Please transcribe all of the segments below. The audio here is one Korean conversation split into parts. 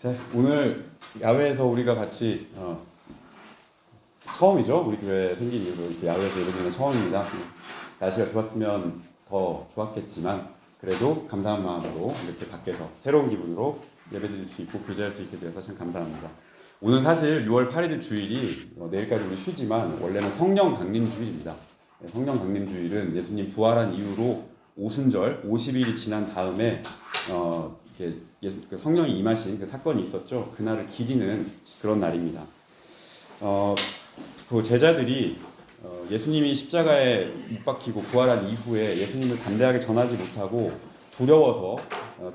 네, 오늘 야외에서 우리가 같이 처음이죠. 우리 교회 생긴 이후로 이렇게 야외에서 예배드리는 건 처음입니다. 날씨가 좋았으면 더 좋았겠지만 그래도 감사한 마음으로 이렇게 밖에서 새로운 기분으로 예배드릴 수 있고 교제할 수 있게 되어서 참 감사합니다. 오늘 사실 6월 8일 주일이 내일까지 우리 쉬지만 원래는 성령 강림 주일입니다. 성령 강림 주일은 예수님 부활한 이후로 오순절 50일이 지난 다음에 이렇게 그 성령이 임하신 그 사건이 있었죠. 그날을 기리는 그런 날입니다. 그 제자들이 예수님이 십자가에 못 박히고 부활한 이후에 예수님을 담대하게 전하지 못하고 두려워서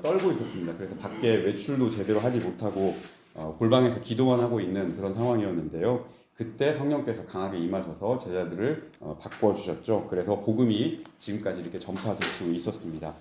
떨고 있었습니다. 그래서 밖에 외출도 제대로 하지 못하고 골방에서 기도만 하고 있는 그런 상황이었는데요. 그때 성령께서 강하게 임하셔서 제자들을 바꿔주셨죠. 그래서 복음이 지금까지 이렇게 전파될 수 있었습니다.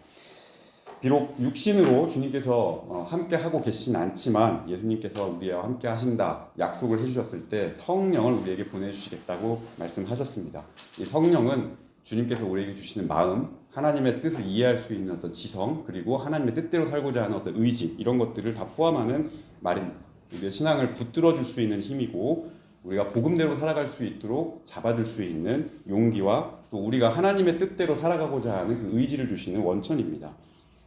비록 육신으로 주님께서 함께 하고 계시진 않지만 예수님께서 우리와 함께 하신다 약속을 해주셨을 때 성령을 우리에게 보내주시겠다고 말씀하셨습니다. 이 성령은 주님께서 우리에게 주시는 마음, 하나님의 뜻을 이해할 수 있는 어떤 지성, 그리고 하나님의 뜻대로 살고자 하는 어떤 의지, 이런 것들을 다 포함하는 말입니다. 우리의 신앙을 붙들어 줄 수 있는 힘이고 우리가 복음대로 살아갈 수 있도록 잡아줄 수 있는 용기와 또 우리가 하나님의 뜻대로 살아가고자 하는 그 의지를 주시는 원천입니다.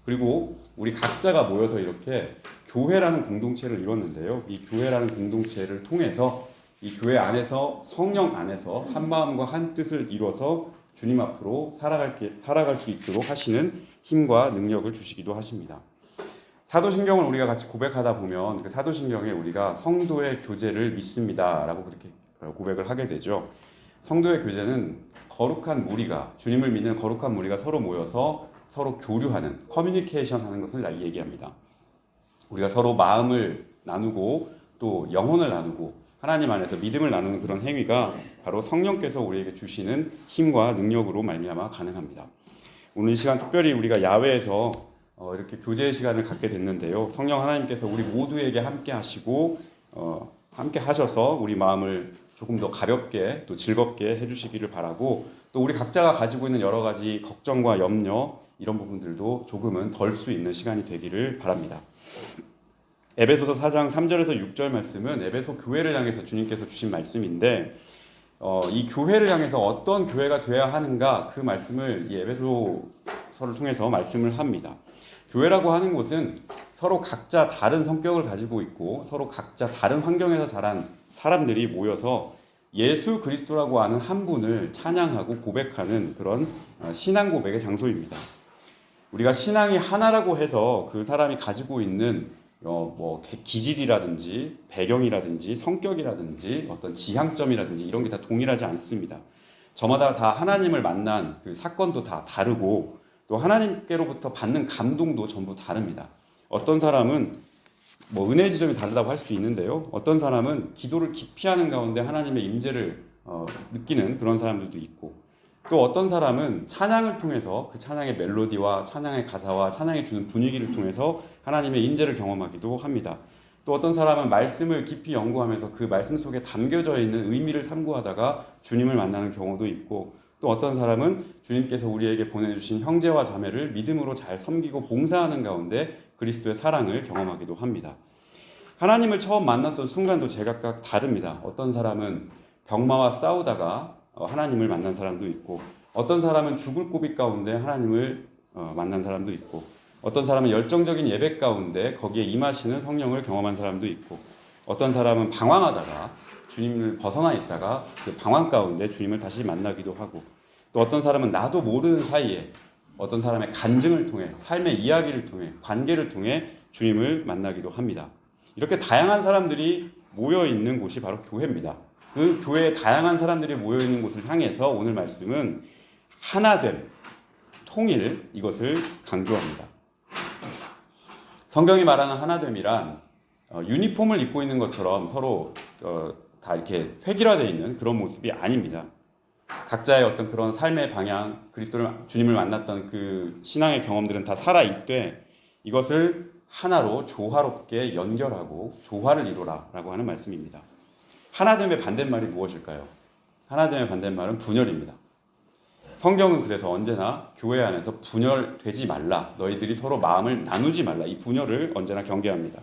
그리고 우리 각자가 모여서 이렇게 교회라는 공동체를 이뤘는데요. 이 교회라는 공동체를 통해서 이 교회 안에서 성령 안에서 한 마음과 한 뜻을 이뤄서 주님 앞으로 살아갈 수 있도록 하시는 힘과 능력을 주시기도 하십니다. 사도신경을 우리가 같이 고백하다 보면 그 사도신경에 우리가 성도의 교제를 믿습니다라고 그렇게 고백을 하게 되죠. 성도의 교제는 거룩한 무리가, 주님을 믿는 거룩한 무리가 서로 모여서 서로 교류하는, 커뮤니케이션 하는 것을 얘기합니다. 우리가 서로 마음을 나누고 또 영혼을 나누고 하나님 안에서 믿음을 나누는 그런 행위가 바로 성령께서 우리에게 주시는 힘과 능력으로 말미암아 가능합니다. 오늘 이 시간 특별히 우리가 야외에서 이렇게 교제의 시간을 갖게 됐는데요. 성령 하나님께서 우리 모두에게 함께 하시고 함께 하셔서 우리 마음을 조금 더 가볍게 또 즐겁게 해주시기를 바라고, 또 우리 각자가 가지고 있는 여러 가지 걱정과 염려 이런 부분들도 조금은 덜 수 있는 시간이 되기를 바랍니다. 에베소서 4장 3절에서 6절 말씀은 에베소 교회를 향해서 주님께서 주신 말씀인데 이 교회를 향해서 어떤 교회가 되어야 하는가, 그 말씀을 이 에베소서를 통해서 말씀을 합니다. 교회라고 하는 곳은 서로 각자 다른 성격을 가지고 있고 서로 각자 다른 환경에서 자란 사람들이 모여서 예수 그리스도라고 하는 한 분을 찬양하고 고백하는 그런 신앙 고백의 장소입니다. 우리가 신앙이 하나라고 해서 그 사람이 가지고 있는 기질이라든지 배경이라든지 성격이라든지 어떤 지향점이라든지 이런 게 다 동일하지 않습니다. 저마다 다 하나님을 만난 그 사건도 다 다르고 또 하나님께로부터 받는 감동도 전부 다릅니다. 어떤 사람은 은혜의 지점이 다르다고 할 수도 있는데요. 어떤 사람은 기도를 깊이 하는 가운데 하나님의 임재를 느끼는 그런 사람들도 있고, 또 어떤 사람은 찬양을 통해서 그 찬양의 멜로디와 찬양의 가사와 찬양이 주는 분위기를 통해서 하나님의 임재를 경험하기도 합니다. 또 어떤 사람은 말씀을 깊이 연구하면서 그 말씀 속에 담겨져 있는 의미를 탐구하다가 주님을 만나는 경우도 있고, 또 어떤 사람은 주님께서 우리에게 보내주신 형제와 자매를 믿음으로 잘 섬기고 봉사하는 가운데 그리스도의 사랑을 경험하기도 합니다. 하나님을 처음 만났던 순간도 제각각 다릅니다. 어떤 사람은 병마와 싸우다가 하나님을 만난 사람도 있고, 어떤 사람은 죽을 고비 가운데 하나님을 만난 사람도 있고, 어떤 사람은 열정적인 예배 가운데 거기에 임하시는 성령을 경험한 사람도 있고, 어떤 사람은 방황하다가 주님을 벗어나 있다가 그 방황 가운데 주님을 다시 만나기도 하고, 또 어떤 사람은 나도 모르는 사이에 어떤 사람의 간증을 통해, 삶의 이야기를 통해, 관계를 통해 주님을 만나기도 합니다. 이렇게 다양한 사람들이 모여있는 곳이 바로 교회입니다. 그 교회에 다양한 사람들이 모여있는 곳을 향해서 오늘 말씀은 하나됨, 통일, 이것을 강조합니다. 성경이 말하는 하나됨이란 유니폼을 입고 있는 것처럼 서로 다 이렇게 획일화되어 있는 그런 모습이 아닙니다. 각자의 어떤 그런 삶의 방향, 주님을 만났던 그 신앙의 경험들은 다 살아있되 이것을 하나로 조화롭게 연결하고 조화를 이루라 라고 하는 말씀입니다. 하나됨의 반대말이 무엇일까요? 하나됨의 반대말은 분열입니다. 성경은 그래서 언제나 교회 안에서 분열되지 말라, 너희들이 서로 마음을 나누지 말라, 이 분열을 언제나 경계합니다.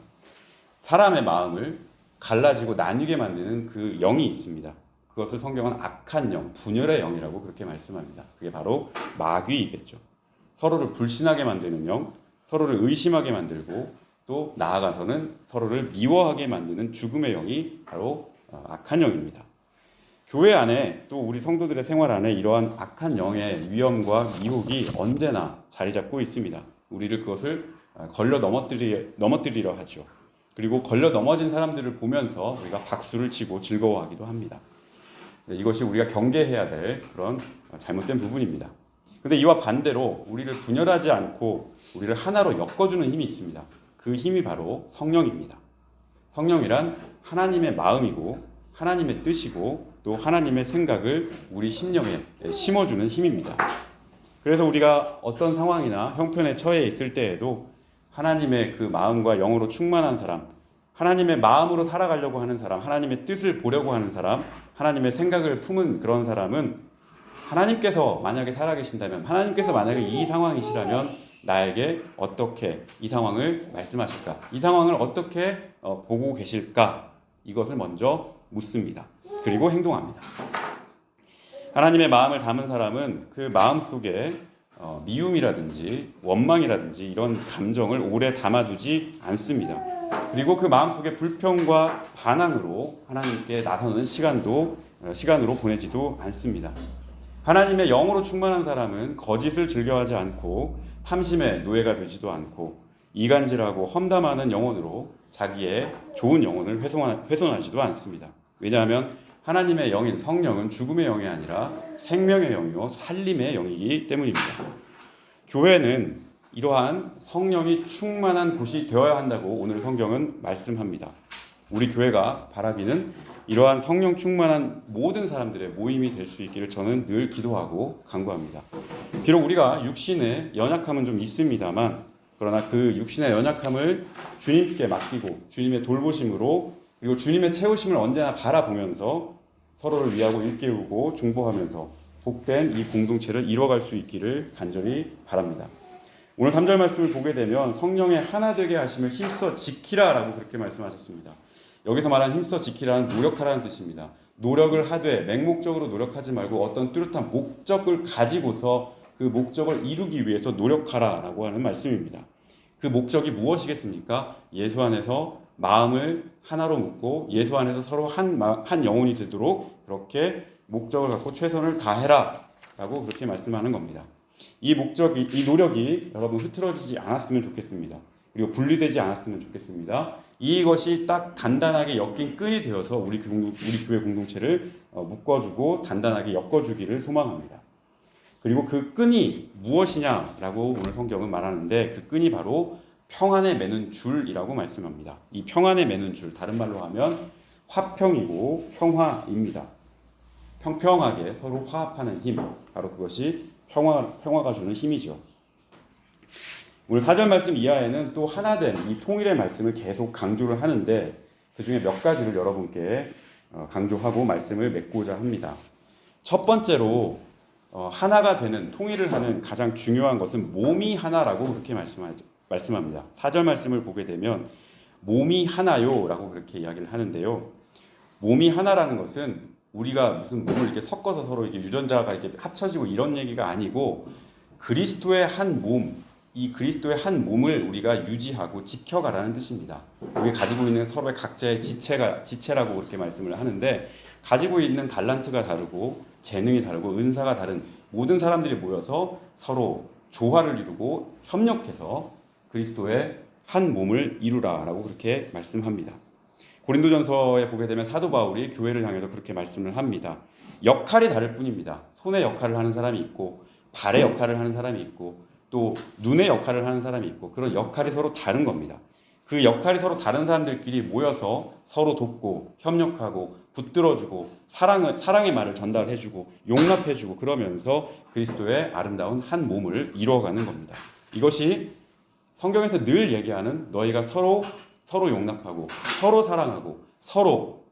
사람의 마음을 갈라지고 나뉘게 만드는 그 영이 있습니다. 그것을 성경은 악한 영, 분열의 영이라고 그렇게 말씀합니다. 그게 바로 마귀이겠죠. 서로를 불신하게 만드는 영, 서로를 의심하게 만들고 또 나아가서는 서로를 미워하게 만드는 죽음의 영이 바로 악한 영입니다. 교회 안에 또 우리 성도들의 생활 안에 이러한 악한 영의 위험과 미혹이 언제나 자리 잡고 있습니다. 우리를 그것을 걸려 넘어뜨리려 하죠. 그리고 걸려 넘어진 사람들을 보면서 우리가 박수를 치고 즐거워하기도 합니다. 이것이 우리가 경계해야 될 그런 잘못된 부분입니다. 그런데 이와 반대로 우리를 분열하지 않고 우리를 하나로 엮어주는 힘이 있습니다. 그 힘이 바로 성령입니다. 성령이란 하나님의 마음이고 하나님의 뜻이고 또 하나님의 생각을 우리 심령에 심어주는 힘입니다. 그래서 우리가 어떤 상황이나 형편에 처해 있을 때에도 하나님의 그 마음과 영으로 충만한 사람, 하나님의 마음으로 살아가려고 하는 사람, 하나님의 뜻을 보려고 하는 사람, 하나님의 생각을 품은 그런 사람은 하나님께서 만약에 살아계신다면, 하나님께서 만약에 이 상황이시라면 나에게 어떻게 이 상황을 말씀하실까? 이 상황을 어떻게 보고 계실까? 이것을 먼저 묻습니다. 그리고 행동합니다. 하나님의 마음을 담은 사람은 그 마음 속에 미움이라든지 원망이라든지 이런 감정을 오래 담아두지 않습니다. 그리고 그 마음속에 불평과 반항으로 하나님께 나서는 시간으로 보내지도 않습니다. 하나님의 영으로 충만한 사람은 거짓을 즐겨하지 않고 탐심의 노예가 되지도 않고 이간질하고 험담하는 영혼으로 자기의 좋은 영혼을 훼손하지도 않습니다. 왜냐하면 하나님의 영인 성령은 죽음의 영이 아니라 생명의 영이요 살림의 영이기 때문입니다. 교회는 이러한 성령이 충만한 곳이 되어야 한다고 오늘 성경은 말씀합니다. 우리 교회가 바라기는 이러한 성령 충만한 모든 사람들의 모임이 될 수 있기를 저는 늘 기도하고 간구합니다. 비록 우리가 육신의 연약함은 좀 있습니다만 그러나 그 육신의 연약함을 주님께 맡기고 주님의 돌보심으로 그리고 주님의 채우심을 언제나 바라보면서 서로를 위하고 일깨우고 중보하면서 복된 이 공동체를 이뤄갈 수 있기를 간절히 바랍니다. 오늘 3절 말씀을 보게 되면 성령의 하나 되게 하심을 힘써 지키라라고 그렇게 말씀하셨습니다. 여기서 말하는 힘써 지키라는 노력하라는 뜻입니다. 노력을 하되 맹목적으로 노력하지 말고 어떤 뚜렷한 목적을 가지고서 그 목적을 이루기 위해서 노력하라라고 하는 말씀입니다. 그 목적이 무엇이겠습니까? 예수 안에서 마음을 하나로 묶고 예수 안에서 서로 한 영혼이 되도록 그렇게 목적을 갖고 최선을 다해라 라고 그렇게 말씀하는 겁니다. 이 노력이 여러분 흐트러지지 않았으면 좋겠습니다. 그리고 분리되지 않았으면 좋겠습니다. 이것이 딱 단단하게 엮인 끈이 되어서 우리 교회 공동체를 묶어주고 단단하게 엮어주기를 소망합니다. 그리고 그 끈이 무엇이냐라고 오늘 성경은 말하는데 그 끈이 바로 평안에 매는 줄이라고 말씀합니다. 이 평안에 매는 줄, 다른 말로 하면 화평이고 평화입니다. 평평하게 서로 화합하는 힘, 바로 그것이 평화가 주는 힘이죠. 오늘 4절 말씀 이하에는 또 하나된 이 통일의 말씀을 계속 강조를 하는데 그 중에 몇 가지를 여러분께 강조하고 말씀을 맺고자 합니다. 첫 번째로 하나가 되는 통일을 하는 가장 중요한 것은 몸이 하나라고 그렇게 말씀합니다. 4절 말씀을 보게 되면 몸이 하나요 라고 그렇게 이야기를 하는데요. 몸이 하나라는 것은 우리가 무슨 몸을 이렇게 섞어서 서로 이렇게 유전자가 이렇게 합쳐지고 이런 얘기가 아니고 그리스도의 한 몸, 이 그리스도의 한 몸을 우리가 유지하고 지켜가라는 뜻입니다. 우리 가지고 있는 서로의 각자의 지체라고 그렇게 말씀을 하는데 가지고 있는 달란트가 다르고 재능이 다르고 은사가 다른 모든 사람들이 모여서 서로 조화를 이루고 협력해서 그리스도의 한 몸을 이루라라고 그렇게 말씀합니다. 고린도전서에 보게 되면 사도 바울이 교회를 향해서 그렇게 말씀을 합니다. 역할이 다를 뿐입니다. 손의 역할을 하는 사람이 있고 발의 역할을 하는 사람이 있고 또 눈의 역할을 하는 사람이 있고 그런 역할이 서로 다른 겁니다. 그 역할이 서로 다른 사람들끼리 모여서 서로 돕고 협력하고 붙들어주고 사랑의 말을 전달해주고 용납해주고 그러면서 그리스도의 아름다운 한 몸을 이루어가는 겁니다. 이것이 성경에서 늘 얘기하는 너희가 서로 용납하고 서로 사랑하고 서로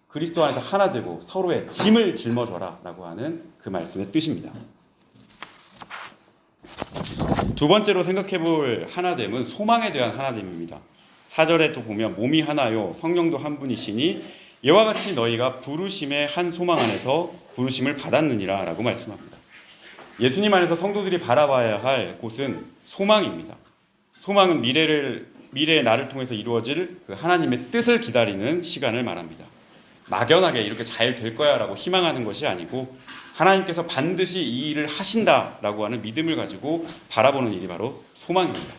그리스도 안에서 하나 되고 서로의 짐을 짊어져라 라고 하는 그 말씀의 뜻입니다. 두 번째로 생각해 볼 하나됨은 소망에 대한 하나됨입니다. 4절에 또 보면 몸이 하나요 성령도 한 분이시니 이와 같이 너희가 부르심의 한 소망 안에서 부르심을 받았느니라 라고 말씀합니다. 예수님 안에서 성도들이 바라봐야 할 곳은 소망입니다. 소망은 미래의 나를 통해서 이루어질 그 하나님의 뜻을 기다리는 시간을 말합니다. 막연하게 이렇게 잘 될 거야 라고 희망하는 것이 아니고 하나님께서 반드시 이 일을 하신다라고 하는 믿음을 가지고 바라보는 일이 바로 소망입니다.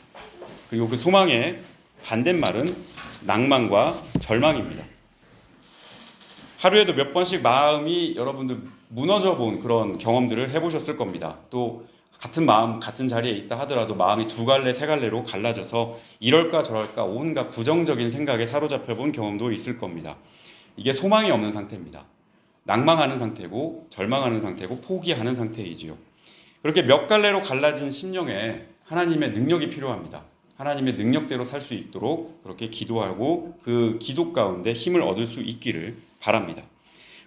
그리고 그 소망의 반대말은 낭만과 절망입니다. 하루에도 몇 번씩 마음이 여러분들 무너져 본 그런 경험들을 해보셨을 겁니다. 또 같은 마음, 같은 자리에 있다 하더라도 마음이 두 갈래, 세 갈래로 갈라져서 이럴까 저럴까 온갖 부정적인 생각에 사로잡혀 본 경험도 있을 겁니다. 이게 소망이 없는 상태입니다. 낭망하는 상태고 절망하는 상태고 포기하는 상태이지요. 그렇게 몇 갈래로 갈라진 심령에 하나님의 능력이 필요합니다. 하나님의 능력대로 살 수 있도록 그렇게 기도하고 그 기도 가운데 힘을 얻을 수 있기를 바랍니다.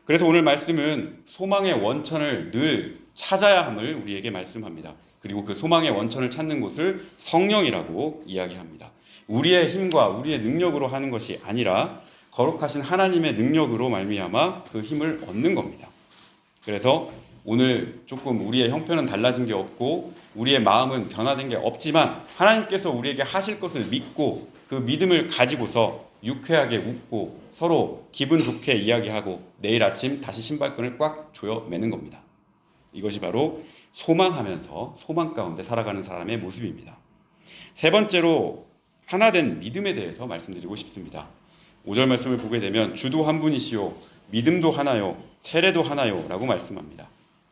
그래서 오늘 말씀은 소망의 원천을 늘 찾아야 함을 우리에게 말씀합니다. 그리고 그 소망의 원천을 찾는 곳을 성령이라고 이야기합니다. 우리의 힘과 우리의 능력으로 하는 것이 아니라 거룩하신 하나님의 능력으로 말미암아 그 힘을 얻는 겁니다. 그래서 오늘 조금 우리의 형편은 달라진 게 없고 우리의 마음은 변화된 게 없지만 하나님께서 우리에게 하실 것을 믿고 그 믿음을 가지고서 유쾌하게 웃고 서로 기분 좋게 이야기하고 내일 아침 다시 신발끈을 꽉 조여 매는 겁니다. 이것이 바로 소망하면서 소망 가운데 살아가는 사람의 모습입니다. 세 번째로 하나된 믿음에 대해서 말씀드리고 싶습니다. 5절 말씀을 보게 되면 주도 한 분이시요 믿음도 하나요 세례도 하나요 라고 말씀합니다.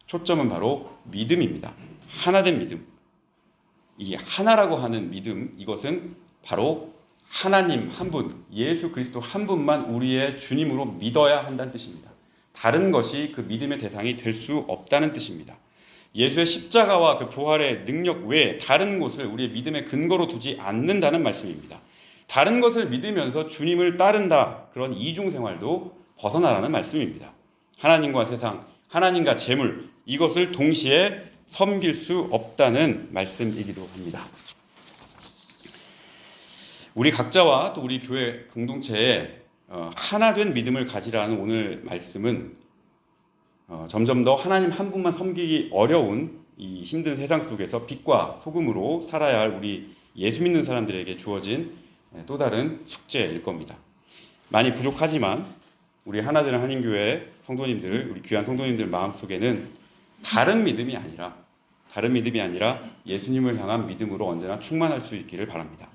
초점은 바로 믿음입니다. 하나된 믿음. 이 하나라고 하는 믿음, 이것은 바로 하나님 한 분, 예수 그리스도 한 분만 우리의 주님으로 믿어야 한다는 뜻입니다. 다른 것이 그 믿음의 대상이 될 수 없다는 뜻입니다. 예수의 십자가와 그 부활의 능력 외에 다른 곳을 우리의 믿음의 근거로 두지 않는다는 말씀입니다. 다른 것을 믿으면서 주님을 따른다, 그런 이중생활도 벗어나라는 말씀입니다. 하나님과 세상, 하나님과 재물, 이것을 동시에 섬길 수 없다는 말씀이기도 합니다. 우리 각자와 또 우리 교회 공동체에 하나된 믿음을 가지라는 오늘 말씀은 점점 더 하나님 한 분만 섬기기 어려운 이 힘든 세상 속에서 빛과 소금으로 살아야 할 우리 예수 믿는 사람들에게 주어진 또 다른 숙제일 겁니다. 많이 부족하지만 우리 하나되는 한인교회 성도님들, 우리 귀한 성도님들 마음속에는 다른 믿음이 아니라 예수님을 향한 믿음으로 언제나 충만할 수 있기를 바랍니다.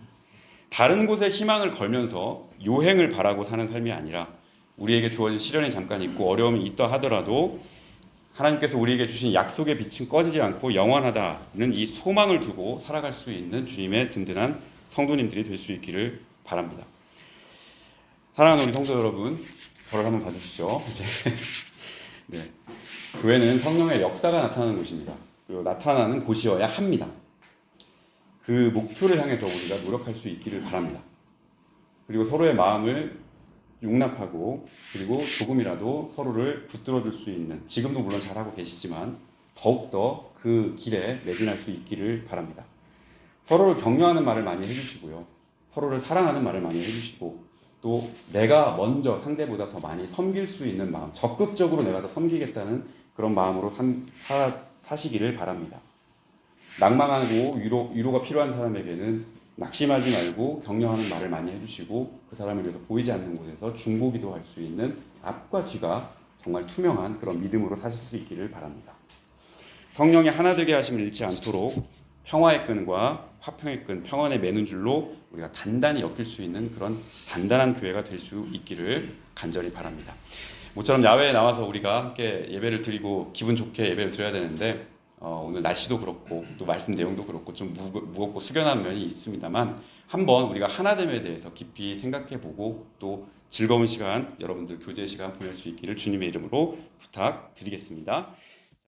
다른 곳에 희망을 걸면서 요행을 바라고 사는 삶이 아니라 우리에게 주어진 시련이 잠깐 있고 어려움이 있다 하더라도 하나님께서 우리에게 주신 약속의 빛은 꺼지지 않고 영원하다는 이 소망을 두고 살아갈 수 있는 주님의 든든한 성도님들이 될 수 있기를 바랍니다. 사랑하는 우리 성도 여러분, 저를 한번 봐주시죠. 네. 교회는 성령의 역사가 나타나는 곳입니다. 그리고 나타나는 곳이어야 합니다. 그 목표를 향해서 우리가 노력할 수 있기를 바랍니다. 그리고 서로의 마음을 용납하고 그리고 조금이라도 서로를 붙들어줄 수 있는, 지금도 물론 잘하고 계시지만 더욱더 그 길에 매진할 수 있기를 바랍니다. 서로를 격려하는 말을 많이 해주시고요. 서로를 사랑하는 말을 많이 해주시고 또 내가 먼저 상대보다 더 많이 섬길 수 있는 마음, 적극적으로 내가 더 섬기겠다는 그런 마음으로 사시기를 바랍니다. 낭망하고 위로가 필요한 사람에게는 낙심하지 말고 격려하는 말을 많이 해주시고 그 사람을 위해서 보이지 않는 곳에서 중보기도 할 수 있는 앞과 뒤가 정말 투명한 그런 믿음으로 사실 수 있기를 바랍니다. 성령의 하나 되게 하심을 잃지 않도록 평화의 끈과 화평의 끈, 평안의 매는 줄로 우리가 단단히 엮일 수 있는 그런 단단한 교회가 될 수 있기를 간절히 바랍니다. 모처럼 야외에 나와서 우리가 함께 예배를 드리고 기분 좋게 예배를 드려야 되는데 오늘 날씨도 그렇고 또 말씀 내용도 그렇고 좀 무겁고 숙연한 면이 있습니다만 한번 우리가 하나됨에 대해서 깊이 생각해보고 또 즐거운 시간, 여러분들 교제 시간 보낼 수 있기를 주님의 이름으로 부탁드리겠습니다.